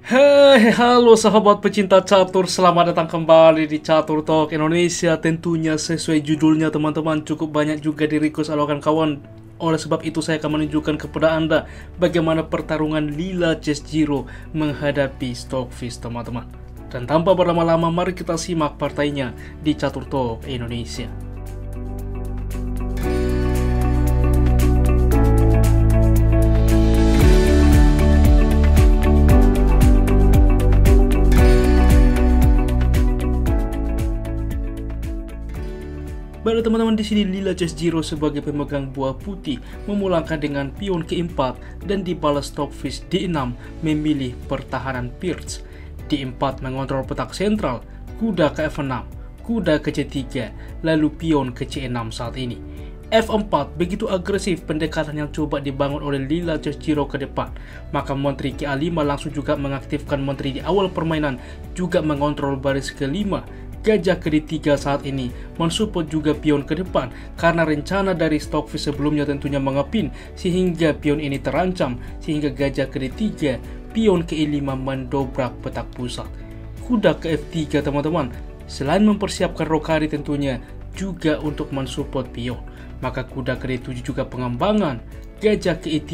Hai, halo sahabat pecinta catur, selamat datang kembali di Catur Talk Indonesia. Tentunya sesuai judulnya teman-teman, cukup banyak juga di request oleh kawan. Oleh sebab itu saya akan menunjukkan kepada Anda bagaimana pertarungan Lila Chess-Jiro menghadapi Stockfish teman-teman. Dan tanpa berlama-lama, mari kita simak partainya di Catur Talk Indonesia. Baiklah teman-teman, di sini Lila Chess-Jiro sebagai pemegang buah putih memulangkan dengan pion ke-4 dan dibalas Stockfish D6 memilih pertahanan Pirc. D4 mengontrol petak sentral, kuda ke F6, kuda ke C3, lalu pion ke C6 saat ini. F4 begitu agresif pendekatan yang coba dibangun oleh Lila Chess-Jiro ke depan. Maka menteri ke A5 langsung juga mengaktifkan menteri di awal permainan, juga mengontrol baris ke-5. Gajah ke D3 saat ini mensupport juga pion ke depan karena rencana dari Stockfish sebelumnya tentunya mengepin sehingga pion ini terancam, sehingga gajah ke D3, pion ke E5 mendobrak petak pusat. Kuda ke F3 teman-teman, selain mempersiapkan rokade tentunya juga untuk mensupport pion, maka kuda ke D7 juga pengembangan, gajah ke E3,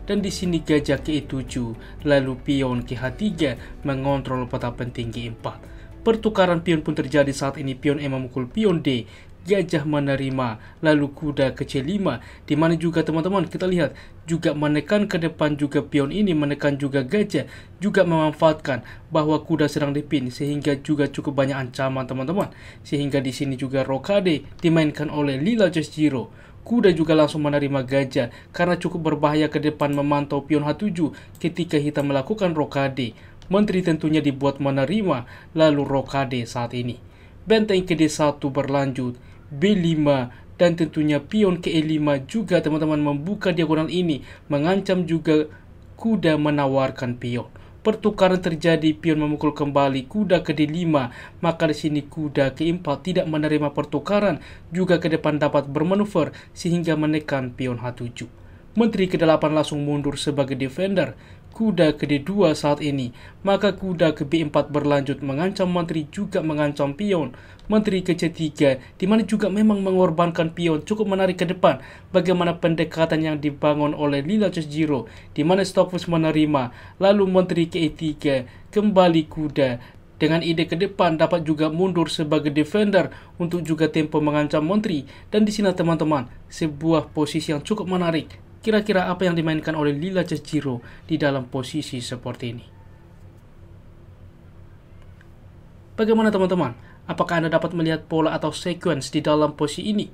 dan di sini gajah ke E7, lalu pion ke H3 mengontrol peta penting G4. Pertukaran pion pun terjadi saat ini, pion E memukul pion D, gajah menerima, lalu kuda ke C5, di mana juga teman-teman kita lihat juga menekan ke depan juga pion ini, menekan juga gajah, juga memanfaatkan bahwa kuda sedang dipin sehingga juga cukup banyak ancaman teman-teman. Sehingga di sini juga rokade dimainkan oleh Lila Chess-Jiro. Kuda juga langsung menerima gajah karena cukup berbahaya ke depan memantau pion H7 ketika hitam melakukan rokade. Menteri tentunya dibuat menerima, lalu rokade saat ini. Benteng ke D1 berlanjut, B5, dan tentunya pion ke E5 juga teman-teman membuka diagonal ini, mengancam juga kuda menawarkan pion. Pertukaran terjadi, pion memukul kembali, kuda ke D5, maka di sini kuda ke E4 tidak menerima pertukaran, juga ke depan dapat bermanuver sehingga menekan pion H7. Menteri ke-8 langsung mundur sebagai defender, kuda ke D2 saat ini, maka kuda ke B4 berlanjut mengancam menteri juga mengancam pion. Menteri ke C3, di mana juga memang mengorbankan pion, cukup menarik ke depan bagaimana pendekatan yang dibangun oleh Lila Chess-Jiro, di mana Stockfish menerima, lalu menteri ke E3, kembali kuda. Dengan ide ke depan dapat juga mundur sebagai defender untuk juga tempo mengancam menteri. Dan di sini teman-teman, sebuah posisi yang cukup menarik. Kira-kira apa yang dimainkan oleh Lila Chess-Jiro di dalam posisi seperti ini? Bagaimana teman-teman? Apakah Anda dapat melihat pola atau sequence di dalam posisi ini?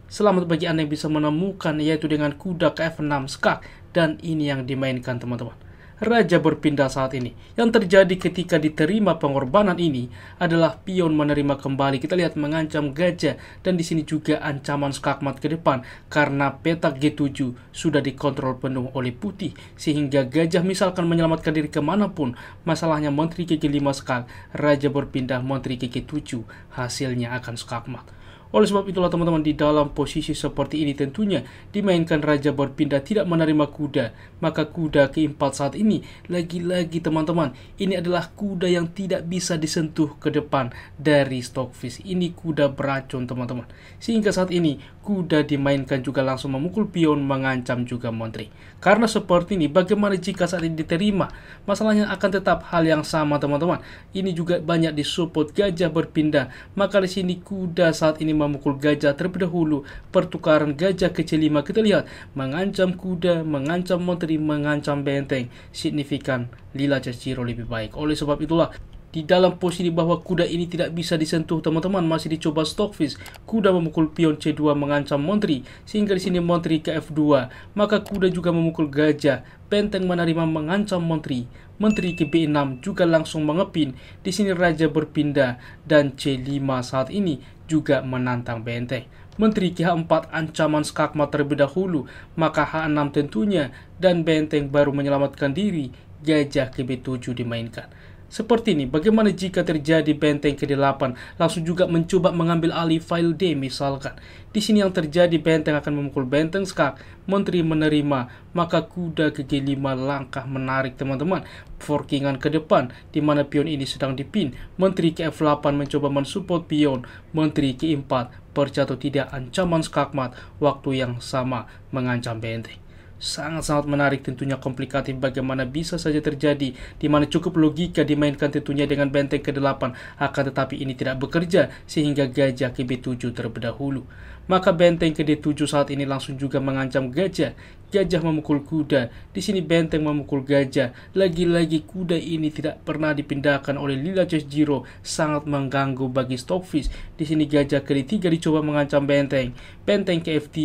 Selamat bagi Anda yang bisa menemukan, yaitu dengan kuda ke F6 skak, dan ini yang dimainkan teman-teman. Raja berpindah saat ini. Yang terjadi ketika diterima pengorbanan ini adalah pion menerima kembali. Kita lihat mengancam gajah, dan di sini juga ancaman skakmat ke depan karena petak G7 sudah dikontrol penuh oleh putih, sehingga gajah misalkan menyelamatkan diri kemanapun, masalahnya menteri ke G5 skak, raja berpindah menteri ke G7, hasilnya akan skakmat. Oleh sebab itulah teman-teman, di dalam posisi seperti ini tentunya dimainkan raja berpindah tidak menerima kuda, maka kuda ke-4 saat ini lagi-lagi teman-teman, ini adalah kuda yang tidak bisa disentuh ke depan dari Stockfish. Ini kuda beracun teman-teman, sehingga saat ini kuda dimainkan juga langsung memukul pion mengancam juga menteri. Karena seperti ini, bagaimana jika saat ini diterima? Masalahnya akan tetap hal yang sama teman-teman. Ini juga banyak disupport gajah berpindah, maka di sini kuda saat ini memukul gajah terlebih dahulu. Pertukaran gajah ke C5 kita lihat mengancam kuda, mengancam menteri, mengancam benteng. Signifikan Lila Chess-Jiro lebih baik. Oleh sebab itulah di dalam posisi bahwa kuda ini tidak bisa disentuh teman-teman, masih dicoba Stockfish. Kuda memukul pion C2 mengancam menteri, sehingga di sini menteri ke F2, maka kuda juga memukul gajah, benteng menerima mengancam menteri. Menteri ke B6 juga langsung mengepin. Di sini raja berpindah dan C5 saat ini juga menantang benteng. Menteri ke H4 ancaman skakmat terlebih dahulu, maka H6 tentunya, dan benteng baru menyelamatkan diri. Gajah ke B7 dimainkan. Seperti ini, bagaimana jika terjadi benteng ke-8 langsung juga mencoba mengambil alih file D misalkan. Di sini yang terjadi benteng akan memukul benteng skak, menteri menerima, maka kuda ke G5 langkah menarik teman-teman. Forkingan ke depan, di mana pion ini sedang dipin. Menteri ke F8 mencoba mensupport pion, menteri ke 4 percaya atau tidak ancaman skakmat, waktu yang sama mengancam benteng. Sangat-sangat menarik, tentunya komplikatif bagaimana bisa saja terjadi, di mana cukup logika dimainkan tentunya dengan benteng ke-8, akan tetapi ini tidak bekerja sehingga gajah ke B7 terlebih dahulu. Maka benteng ke D7 saat ini langsung juga mengancam gajah. Gajah memukul kuda, di sini benteng memukul gajah. Lagi-lagi kuda ini tidak pernah dipindahkan oleh Lila Chessgiro, sangat mengganggu bagi Stockfish. Di sini gajah ke D3 dicoba mengancam benteng, benteng ke F3,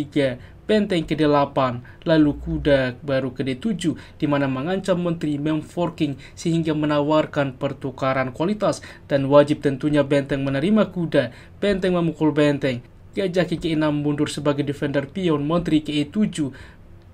benteng ke D8, lalu kuda baru ke D7, di mana mengancam menteri memforking sehingga menawarkan pertukaran kualitas, dan wajib tentunya benteng menerima kuda, benteng memukul benteng, gajah ke G6 mundur sebagai defender pion, menteri ke E7,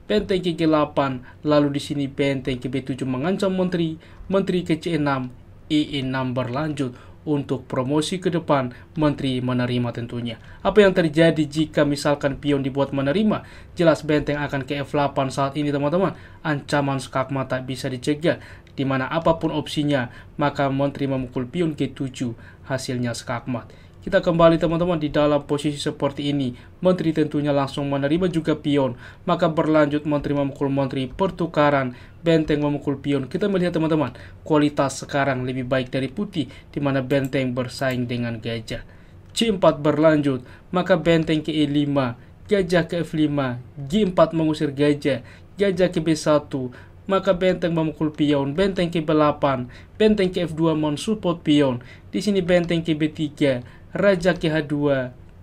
benteng ke G8, lalu di sini benteng ke B7 mengancam menteri, menteri ke C6, E6 berlanjut. Untuk promosi ke depan, menteri menerima tentunya. Apa yang terjadi jika misalkan pion dibuat menerima? Jelas benteng akan ke F8 saat ini teman-teman. Ancaman skakmat tak bisa dicegah, dimana apapun opsinya, maka menteri memukul pion G7, hasilnya skakmat. Kita kembali teman-teman di dalam posisi seperti ini. Menteri tentunya langsung menerima juga pion. Maka berlanjut menteri memukul menteri, pertukaran, benteng memukul pion. Kita melihat teman-teman, kualitas sekarang lebih baik dari putih, di mana benteng bersaing dengan gajah. C4 berlanjut, maka benteng ke E5, gajah ke F5, G4 mengusir gajah, gajah ke B1, maka benteng memukul pion, benteng ke B8, benteng ke F2 mensupport pion. Di sini benteng ke B3, raja ke H2,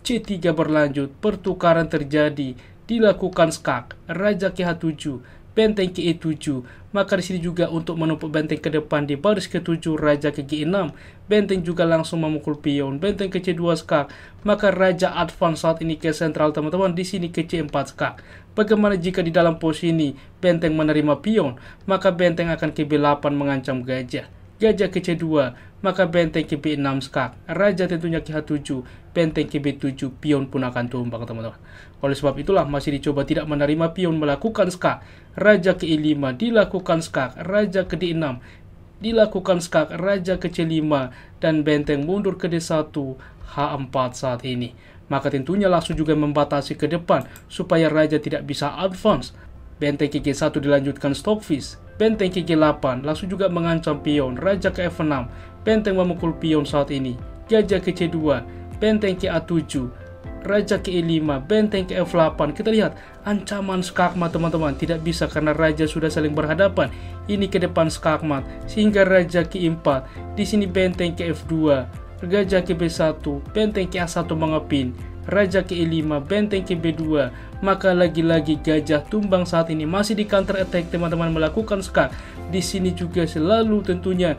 C3 berlanjut, pertukaran terjadi, dilakukan skak, raja ke H7, benteng ke E7, maka di sini juga untuk menumpuk benteng ke depan di baris ke-7, raja ke G6, benteng juga langsung memukul pion, benteng ke C2 skak, maka raja advance saat ini ke sentral teman-teman, di sini ke C4 skak. Bagaimana jika di dalam posisi ini benteng menerima pion, maka benteng akan ke B8 mengancam gajah, gajah ke C2, maka benteng ke B6 skak, raja tentunya ke H7, benteng ke B7, pion pun akan tumbang teman-teman. Oleh sebab itulah masih dicoba tidak menerima pion melakukan skak, raja ke E5 dilakukan skak, raja ke D6 dilakukan skak, raja ke C5, dan benteng mundur ke D1, H4 saat ini. Maka tentunya langsung juga membatasi ke depan supaya raja tidak bisa advance. Benteng ke G1 dilanjutkan Stockfish, benteng ke G8 langsung juga mengancam pion, raja ke F6, benteng memukul pion saat ini, gajah ke C2, benteng ke A7, raja ke E5, benteng ke F8. Kita lihat ancaman skakmat teman-teman, tidak bisa karena raja sudah saling berhadapan. Ini ke depan skakmat sehingga raja ke E4, di sini benteng ke F2, gajah ke B1, benteng ke A1 mengepin, raja ke E5, benteng ke B2, maka lagi-lagi gajah tumbang saat ini. Masih di counter attack teman-teman, melakukan skak. Di sini juga selalu tentunya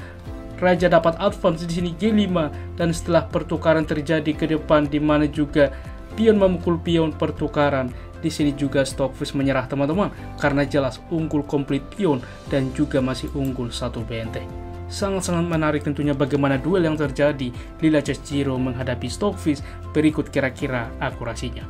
raja dapat advance, di sini G5, dan setelah pertukaran terjadi ke depan di mana juga pion memukul pion, pertukaran. Di sini juga Stockfish menyerah teman-teman, karena jelas unggul komplit pion dan juga masih unggul satu benteng. Sangat-sangat menarik tentunya bagaimana duel yang terjadi Lila Chessgiro menghadapi Stockfish. Berikut kira-kira akurasinya.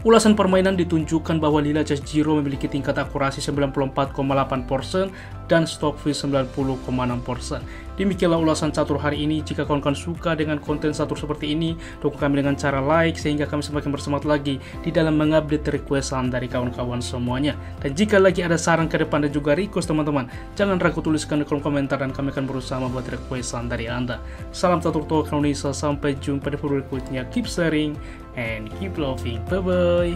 Ulasan permainan ditunjukkan bahwa Lila Chessgiro memiliki tingkat akurasi 94,8% dan Stockfish 90,6%. Demikianlah ulasan catur hari ini. Jika kawan-kawan suka dengan konten catur seperti ini, dukung kami dengan cara like sehingga kami semakin bersemangat lagi di dalam mengupdate requestan dari kawan-kawan semuanya. Dan jika lagi ada saran ke depan dan juga request teman-teman, jangan ragu tuliskan di kolom komentar dan kami akan berusaha membuat requestan dari Anda. Salam catur talk Indonesia, sampai jumpa di video berikutnya. Keep sharing and keep loving. Bye bye.